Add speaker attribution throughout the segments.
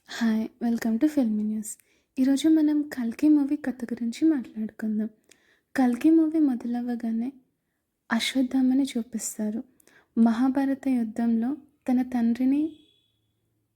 Speaker 1: Hi! Welcome to filmy news. ఈరోజు మనం 'కల్కి' మూవీ కథ గురించి మాట్లాడుకుందాం. 'కల్కి' మూవీ మొదలవ్వగానే అశ్వత్థామని చూపిస్తారు. మహాభారత యుద్ధంలో తన తండ్రిని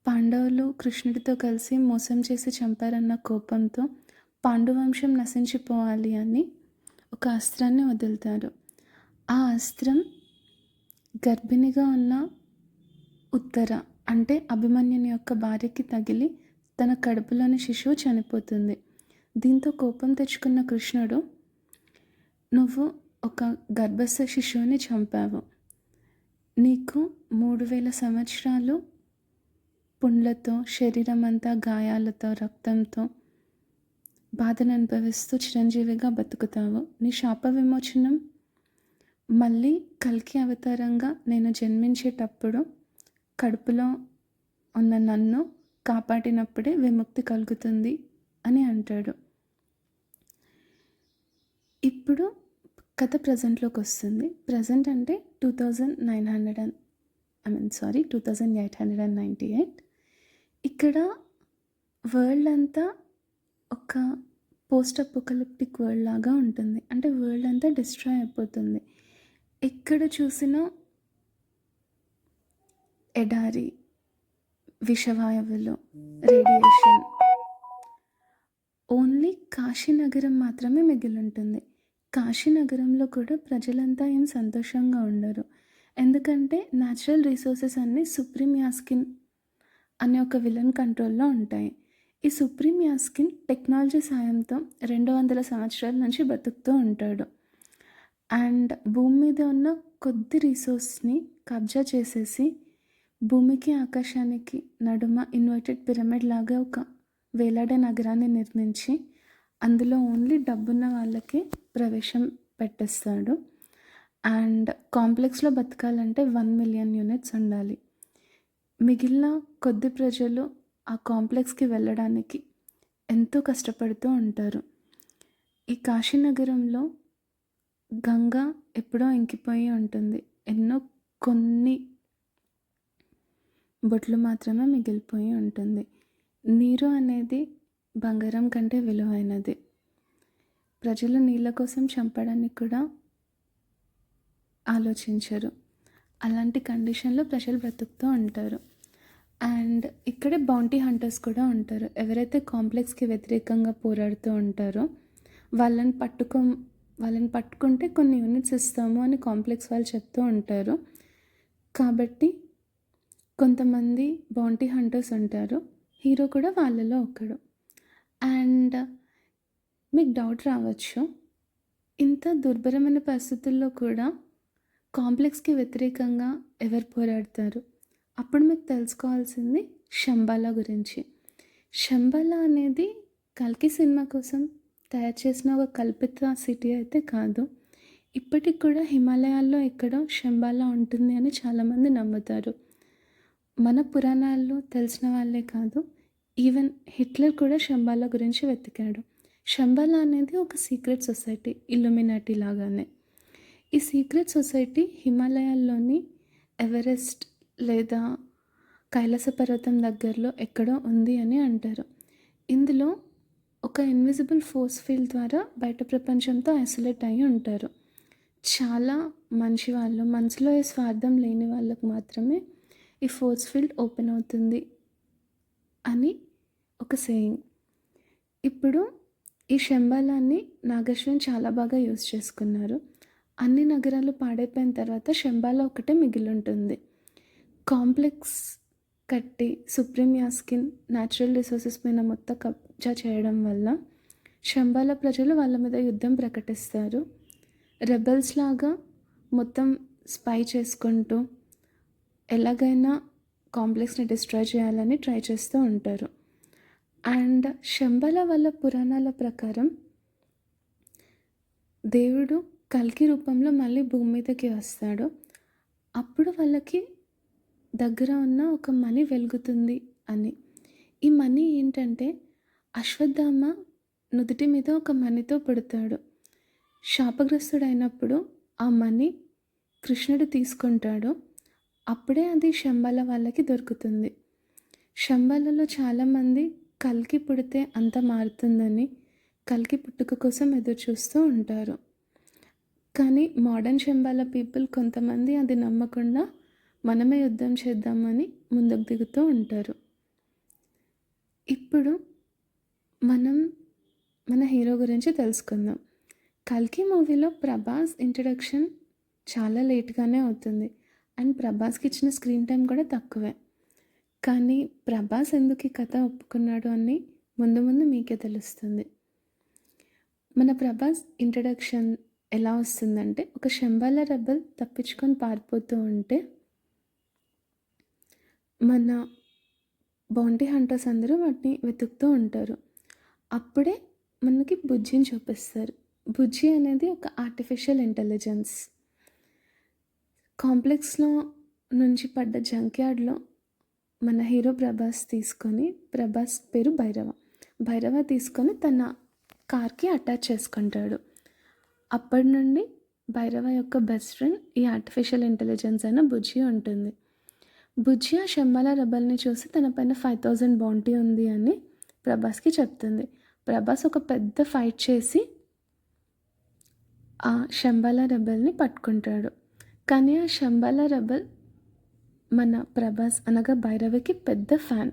Speaker 1: పాండవులు కృష్ణుడితో కలిసి మోసం చేసి చంపారన్న కోపంతో పాండువంశం నశించిపోవాలి అని ఒక అస్త్రాన్ని వదులుతారు. ఆ అస్త్రం గర్భిణిగా ఉన్న ఉత్తర అంటే అభిమన్యుని యొక్క భార్యకి తగిలి తన కడుపులోని శిశువు చనిపోతుంది. దీంతో కోపం తెచ్చుకున్న కృష్ణుడు, నువ్వు ఒక గర్భస్థ శిశువుని చంపావు, నీకు 3000 సంవత్సరాలు పుండ్లతో శరీరం అంతా గాయాలతో రక్తంతో బాధను అనుభవిస్తూ చిరంజీవిగా బతుకుతావు. నీ శాప విమోచనం మళ్ళీ కల్కి అవతారంగా నేను జన్మించేటప్పుడు కడుపులో ఉన్న నన్ను కాపాడినప్పుడే విముక్తి కలుగుతుంది అని అంటాడు. ఇప్పుడు కథ ప్రజెంట్లోకి వస్తుంది. ప్రజెంట్ అంటే 2898. ఇక్కడ వరల్డ్ అంతా ఒక పోస్ట్ అపోకలిప్టిక్ వరల్డ్ లాగా ఉంటుంది. అంటే వరల్డ్ అంతా డిస్ట్రాయ్ అయిపోతుంది. ఎక్కడ చూసినా ఎడారి, విషవాయువులు, రేడియేషన్. ఓన్లీ కాశీనగరం మాత్రమే మిగిలి ఉంటుంది. కాశీనగరంలో కూడా ప్రజలంతా ఏం సంతోషంగా ఉండరు. ఎందుకంటే న్యాచురల్ రిసోర్సెస్ అన్నీ సుప్రీం యాస్కిన్ అనే ఒక విలన్ కంట్రోల్లో ఉంటాయి. ఈ సుప్రీం యాస్కిన్ టెక్నాలజీ సాయంతో 200 సంవత్సరాల నుంచి బతుకుతూ ఉంటాడు. అండ్ భూమి మీద ఉన్న కొద్ది రిసోర్స్ని కబ్జా చేసేసి భూమికి ఆకాశానికి నడుమ ఇన్వర్టెడ్ పిరమిడ్ లాగా ఒక వేలాడే నగరాన్ని నిర్మించి అందులో ఓన్లీ డబ్బున్న వాళ్ళకి ప్రవేశం పెట్టేస్తాడు. అండ్ కాంప్లెక్స్లో బతకాలంటే 1 మిలియన్ యూనిట్స్ ఉండాలి. మిగిలిన కొద్ది ప్రజలు ఆ కాంప్లెక్స్కి వెళ్ళడానికి ఎంతో కష్టపడుతూ ఉంటారు. ఈ కాశీనగరంలో గంగా ఎప్పుడో ఇంకిపోయి ఉంటుంది. కొన్ని బొట్లు మాత్రమే మిగిలిపోయి ఉంటుంది. నీరు అనేది బంగారం కంటే విలువైనది. ప్రజలు నీళ్ళ కోసం చంపడానికి కూడా ఆలోచించరు. అలాంటి కండిషన్లో ప్రజలు బ్రతుకుతూ ఉంటారు. అండ్ ఇక్కడే బౌంటీ హంటర్స్ కూడా ఉంటారు. ఎవరైతే కాంప్లెక్స్కి వ్యతిరేకంగా పోరాడుతూ ఉంటారో వాళ్ళని పట్టుకుంటే కొన్ని యూనిట్స్ ఇస్తాము అని కాంప్లెక్స్ వాళ్ళు చెప్తూ ఉంటారు. కాబట్టి కొంతమంది బౌంటీ హంటర్స్ ఉంటారు. హీరో కూడా వాళ్ళలో ఒకడు. అండ్ మీకు డౌట్ రావచ్చు, ఇంత దుర్భరమైన పరిస్థితుల్లో కూడా కాంప్లెక్స్కి వ్యతిరేకంగా ఎవరు పోరాడతారు? అప్పుడు మీకు తెలుసుకోవాల్సింది శంబాలా గురించి. శంబాలా అనేది కల్కి సినిమా కోసం తయారు చేసిన ఒక కల్పిత సిటీ అయితే కాదు. ఇప్పటికి కూడా హిమాలయాల్లో ఎక్కడో శంబాలా ఉంటుంది అని చాలామంది నమ్ముతారు. మన పురాణాల్లో తెలిసిన వాళ్ళే కాదు, ఈవెన్ హిట్లర్ కూడా శంబాలా గురించి వెతికాడు. శంబాలా అనేది ఒక సీక్రెట్ సొసైటీ, ఇల్లుమినాటి లాగానే. ఈ సీక్రెట్ సొసైటీ హిమాలయాల్లోని ఎవరెస్ట్ లేదా కైలాస పర్వతం దగ్గరలో ఎక్కడో ఉంది అని అంటారు. ఇందులో ఒక ఇన్విజిబుల్ ఫోర్స్ ఫీల్డ్ ద్వారా బయట ప్రపంచంతో ఐసోలేట్ అయ్యి ఉంటారు. చాలా మంచి వాళ్ళు, మనసులో ఏ స్వార్థం లేని వాళ్ళకు మాత్రమే ఈ ఫోర్స్ ఫీల్డ్ ఓపెన్ అవుతుంది అని ఒక సేయింగ్. ఇప్పుడు ఈ శంబాలాన్ని నాగశ్విన్ చాలా బాగా యూజ్ చేసుకున్నారు. అన్ని నగరాలు పాడైపోయిన తర్వాత శంబాలా ఒకటే మిగిలి ఉంటుంది. కాంప్లెక్స్ కట్టి సుప్రీం యాస్కిన్ న్యాచురల్ రిసోర్సెస్ మీద మొత్తం కబ్జా చేయడం వల్ల శంబాలా ప్రజలు వాళ్ళ మీద యుద్ధం ప్రకటిస్తారు. రెబెల్స్ లాగా మొత్తం స్పై చేసుకుంటూ ఎలాగైనా కాంప్లెక్స్ని డిస్ట్రాయ్ చేయాలని ట్రై చేస్తూ ఉంటారు. అండ్ శంబాలా వాళ్ళ పురాణాల ప్రకారం దేవుడు కల్కి రూపంలో మళ్ళీ భూమి మీదకి వస్తాడు. అప్పుడు వాళ్ళకి దగ్గర ఉన్న ఒక మణి వెలుగుతుంది అని. ఈ మణి ఏంటంటే అశ్వత్థామ నుదుటి మీద ఒక మణితో పుడతాడు. శాపగ్రస్తుడైనప్పుడు ఆ మణి కృష్ణుడు తీసుకుంటాడు. అప్పుడే అది శంబాలా వాళ్ళకి దొరుకుతుంది. శంబాలలో చాలామంది కల్కి పుడితే అంతా మారుతుందని, కల్కి పుట్టుక కోసం ఎదురు చూస్తూ ఉంటారు. కానీ మోడర్న్ శంబాల పీపుల్ కొంతమంది అది నమ్మకుండా మనమే యుద్ధం చేద్దామని ముందుకు దిగుతూ ఉంటారు. ఇప్పుడు మనం మన హీరో గురించి తెలుసుకుందాం. కల్కి మూవీలో ప్రభాస్ ఇంట్రడక్షన్ చాలా లేట్గానే అవుతుంది. అండ్ ప్రభాస్కి ఇచ్చిన స్క్రీన్ టైం కూడా తక్కువే. కానీ ప్రభాస్ ఎందుకు ఈ కథ ఒప్పుకున్నాడు అని ముందు ముందు మీకే తెలుస్తుంది. మన ప్రభాస్ ఇంట్రడక్షన్ ఎలా వస్తుందంటే, ఒక శంబాల రెబల్ తప్పించుకొని పారిపోతూ ఉంటే మన బౌంటీ హంటర్స్ అందరూ వాటిని వెతుకుతూ ఉంటారు. అప్పుడే మనకి బుజ్జిని చూపిస్తారు. బుజ్జి అనేది ఒక ఆర్టిఫిషియల్ ఇంటెలిజెన్స్. కాంప్లెక్స్లో నుంచి పడ్డ జంక్యార్డ్లో మన హీరో ప్రభాస్ పేరు భైరవ తీసుకొని తన కార్కి అటాచ్ చేసుకుంటాడు. అప్పటి నుండి భైరవ యొక్క బెస్ట్ ఫ్రెండ్ ఈ ఆర్టిఫిషియల్ ఇంటెలిజెన్స్ అయిన బుజ్జి ఉంటుంది. బుజ్జి ఆ శంబాల రెబల్ని చూసి తన పైన 5000 బౌంటీ ఉంది అని ప్రభాస్కి చెప్తుంది. ప్రభాస్ ఒక పెద్ద ఫైట్ చేసి ఆ శంబాల రెబల్ని పట్టుకుంటాడు. కానీ ఆ శంబాల రెబల్ మన ప్రభాస్ అనగా భైరవకి పెద్ద ఫ్యాన్.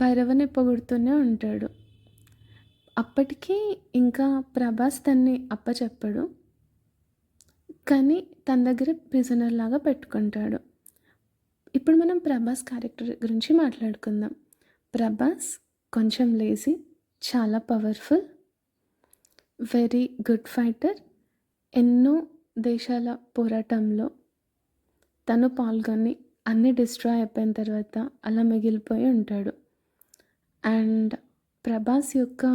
Speaker 1: భైరవని పొగుడుతూనే ఉంటాడు. అప్పటికి ఇంకా ప్రభాస్ తన్ని అప్పచెప్పడు, కానీ తన దగ్గర ప్రిజనర్ లాగా పెట్టుకుంటాడు. ఇప్పుడు మనం ప్రభాస్ క్యారెక్టర్ గురించి మాట్లాడుకుందాం. ప్రభాస్ కొంచెం లేజీ, చాలా పవర్ఫుల్, వెరీ గుడ్ ఫైటర్. ఎన్నో దేశాల పోరాటంలో తను పాల్గొని అన్నీ డిస్ట్రాయ్ అయిపోయిన తర్వాత అలా మిగిలిపోయి ఉంటాడు. అండ్ ప్రభాస్ యొక్క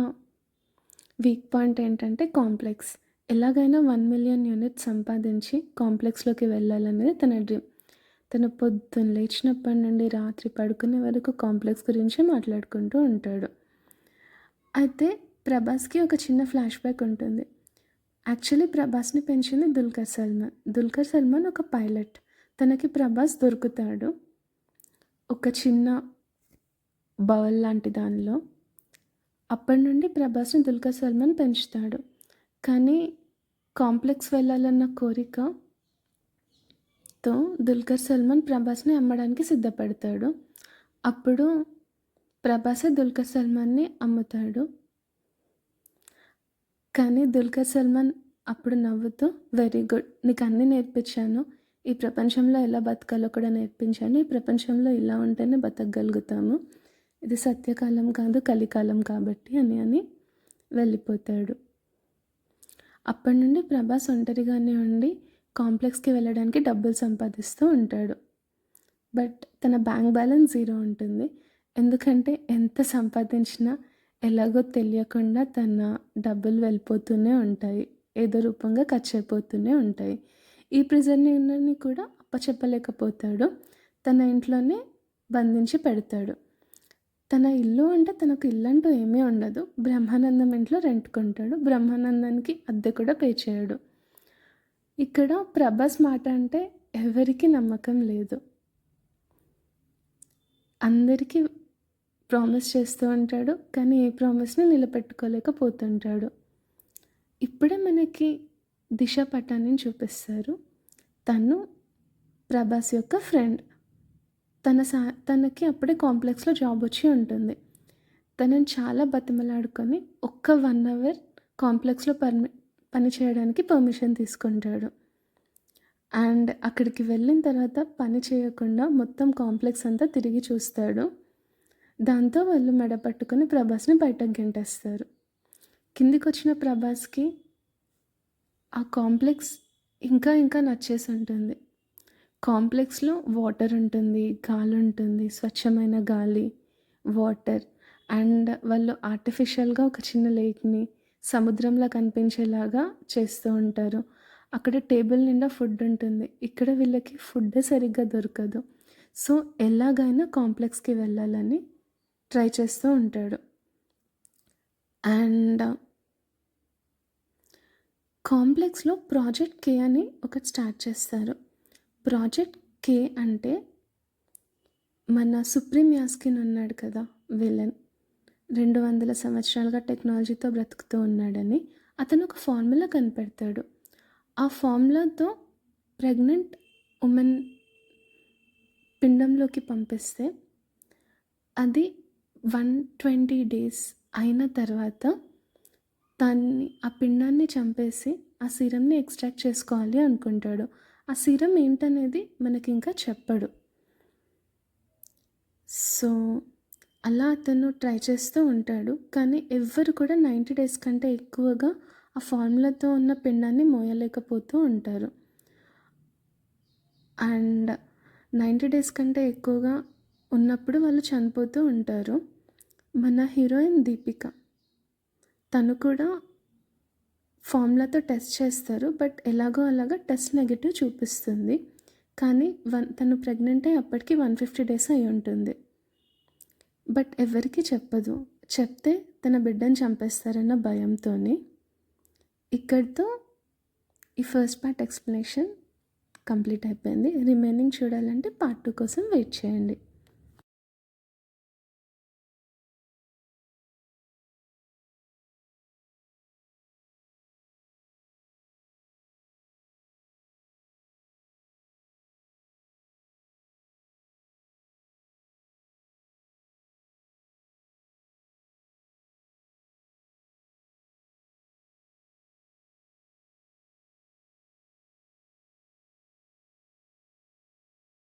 Speaker 1: వీక్ పాయింట్ ఏంటంటే కాంప్లెక్స్. ఎలాగైనా 1 మిలియన్ యూనిట్స్ సంపాదించి కాంప్లెక్స్లోకి వెళ్ళాలనేది తన డ్రీమ్. తను పొద్దున్న లేచినప్పటి నుండి రాత్రి పడుకునే వరకు కాంప్లెక్స్ గురించి మాట్లాడుకుంటూ ఉంటాడు. అయితే ప్రభాస్కి ఒక చిన్న ఫ్లాష్ బ్యాక్ ఉంటుంది. యాక్చువల్లీ ప్రభాస్ని పెంచింది దుల్కర్ సల్మాన్ ఒక పైలట్. తనకి ప్రభాస్ దొరుకుతాడు ఒక చిన్న బౌల్ లాంటి దానిలో. అప్పటి నుండి ప్రభాస్ని దుల్కర్ సల్మాన్ పెంచుతాడు. కానీ కాంప్లెక్స్ వెళ్ళాలన్న కోరికతో దుల్కర్ సల్మాన్ ప్రభాస్ని అమ్మడానికి సిద్ధపడతాడు. అప్పుడు ప్రభాసే దుల్కర్ సల్మాన్ని అమ్ముతాడు. కానీ దుల్కర్ సల్మాన్ అప్పుడు నవ్వుతూ, వెరీ గుడ్, నీకు అన్నీ నేర్పించాను, ఈ ప్రపంచంలో ఎలా బతకాలో కూడా నేర్పించాను, ఈ ప్రపంచంలో ఇలా ఉంటేనే బతకగలుగుతాము, ఇది సత్యకాలం కాదు కలికాలం కాబట్టి అని వెళ్ళిపోతాడు. అప్పటి నుండి ప్రభాస్ ఒంటరిగానే ఉండి కాంప్లెక్స్కి వెళ్ళడానికి డబ్బులు సంపాదిస్తూ ఉంటాడు. బట్ తన బ్యాంక్ బ్యాలెన్స్ 0 ఉంటుంది. ఎందుకంటే ఎంత సంపాదించినా ఎలాగో తెలియకుండా తన డబ్బులు వెళ్ళిపోతూనే ఉంటాయి, ఏదో రూపంగా ఖర్చు అయిపోతూనే ఉంటాయి. ఈ ప్రిజనర్ని కూడా అప్పచెప్పలేకపోతాడు. తన ఇంట్లోనే బంధించి పెడతాడు. తన ఇల్లు అంటే తనకు ఇల్లు అంటూ ఏమీ ఉండదు. బ్రహ్మానందం ఇంట్లో రెంట్కుంటాడు. బ్రహ్మానందానికి అద్దె కూడా పే చేయడు. ఇక్కడ ప్రభాస్ మాట అంటే ఎవరికి నమ్మకం లేదు. అందరికీ ప్రామిస్ చేస్తూ ఉంటాడు, కానీ ఏ ప్రామిస్ని నిలబెట్టుకోలేకపోతుంటాడు. ఇప్పుడే మనకి దిశ పటాన్ని చూపిస్తారు. తను ప్రభాస్ యొక్క ఫ్రెండ్. తనకి అప్పుడే కాంప్లెక్స్లో జాబ్ వచ్చి ఉంటుంది. తనని చాలా బతిమలాడుకొని ఒక్క 1 అవర్ కాంప్లెక్స్లో పని చేయడానికి పర్మిషన్ తీసుకుంటాడు. అండ్ అక్కడికి వెళ్ళిన తర్వాత పని చేయకుండా మొత్తం కాంప్లెక్స్ అంతా తిరిగి చూస్తాడు. దాంతో వాళ్ళు మెడ పట్టుకొని ప్రభాస్ని బయటకు గెంటేస్తారు. కిందికి వచ్చిన ప్రభాస్కి ఆ కాంప్లెక్స్ ఇంకా నచ్చేసి ఉంటుంది. కాంప్లెక్స్లో వాటర్ ఉంటుంది, గాలి ఉంటుంది, స్వచ్ఛమైన గాలి, వాటర్. అండ్ వాళ్ళు ఆర్టిఫిషియల్గా ఒక చిన్న లేక్ని సముద్రంలో కనిపించేలాగా చేస్తూ ఉంటారు. అక్కడ టేబుల్ నిండా ఫుడ్ ఉంటుంది. ఇక్కడ వీళ్ళకి ఫుడ్ సరిగ్గా దొరకదు. సో ఎలాగైనా కాంప్లెక్స్కి వెళ్ళాలని ట్రై చేస్తూ ఉంటాడు. అండ్ కాంప్లెక్స్లో ప్రాజెక్ట్ కే అని ఒకటి స్టార్ట్ చేస్తారు. ప్రాజెక్ట్ కే అంటే మన సుప్రీం యాస్కిన్ ఉన్నాడు కదా, విలన్. 200 సంవత్సరాలుగా టెక్నాలజీతో బ్రతుకుతూ ఉన్నాడని అతను ఒక ఫార్ములా కనిపెడతాడు. ఆ ఫార్ములాతో ప్రెగ్నెంట్ ఉమెన్ పిండంలోకి పంపిస్తే అది 120 డేస్ అయిన తర్వాత ఆ పిండాన్ని చంపేసి ఆ సీరమ్ని ఎక్స్ట్రాక్ట్ చేసుకోవాలి అనుకుంటాడు. ఆ సీరం ఏంటనేది మనకి ఇంకా చెప్పడు. సో అలా అతను ట్రై చేస్తూ ఉంటాడు. కానీ ఎవ్వరు కూడా 90 డేస్ కంటే ఎక్కువగా ఆ ఫార్ములాతో ఉన్న పిండాన్ని మోయలేకపోతూ ఉంటారు. అండ్ 90 డేస్ కంటే ఎక్కువగా ఉన్నప్పుడు వాళ్ళు చనిపోతూ ఉంటారు. మన హీరోయిన్ దీపిక, తను కూడా ఫార్ములాతో టెస్ట్ చేస్తారు. బట్ ఎలాగో అలాగా టెస్ట్ నెగటివ్ చూపిస్తుంది. కానీ తను ప్రెగ్నెంట్ అయ్యి అప్పటికి 150 డేస్ అయి ఉంటుంది. బట్ ఎవరికి చెప్పదు. చెప్తే తన బిడ్డను చంపేస్తారన్న భయంతో. ఇక్కడితో ఈ ఫస్ట్ పార్ట్ ఎక్స్ప్లెనేషన్ కంప్లీట్ అయిపోయింది. రిమైనింగ్ చూడాలంటే పార్ట్ 2 కోసం వెయిట్ చేయండి.